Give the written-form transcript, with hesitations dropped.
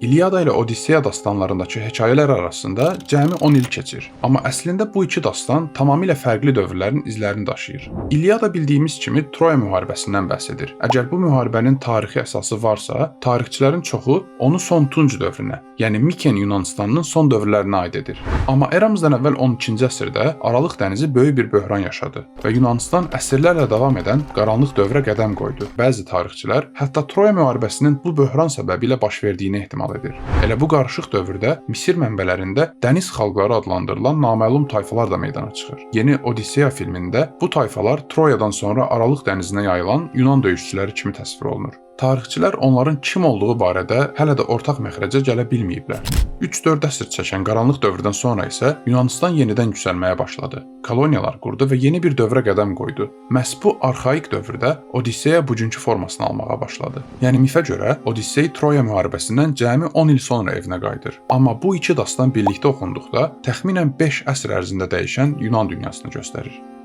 İlyada ilə Odisseya dastanlarındakı hekayələr arasında cəmi 10 il keçir. Amma əslində bu iki dastan tamamilə fərqli dövrlərin izlərini daşıyır. İlyada bildiyimiz kimi Troya müharibəsindən bəhs edir. Əgər bu müharibənin tarixi əsası varsa, tarixçilərin çoxu onu son Tunc dövrünə, yəni Miken Yunanistanının son dövrlərinə aid edir. Amma eramızdan əvvəl 12-ci əsrdə Aralıq dənizi böyük bir böhran yaşadı və Yunanistan əsrlərlə davam edən qaranlıq dövrə qədəm qoydu. Bəzi tarixçilər hətta Troya müharibəsinin bu böhran səbəbilə baş verdiyini ehtimal edir. Elə bu qarışıq dövrdə Misir mənbələrində dəniz xalqları adlandırılan naməlum tayfalar da meydana çıxır. Yeni Odisseya filmində bu tayfalar Troyadan sonra Aralıq dənizinə yayılan Yunan döyüşçüləri kimi təsvir olunur. Tarixçilər onların kim olduğu barədə hələ də ortaq məxrəcə gələ bilməyiblər. 3-4 əsr çəkən qaranlıq dövrdən sonra isə Yunanistan yenidən yüksəlməyə başladı. Koloniyalar qurdu və yeni bir dövrə qədəm qoydu. Məhz bu arxaik dövrdə Odisseya bugünkü formasını almağa başladı. Yəni mifə görə Odissey Troya müharibəsindən cəmi 10 il sonra evinə qayıdır. Amma bu iki dastan birlikdə oxunduqda təxminən 5 əsr ərzində dəyişən Yunan dünyasını göstərir.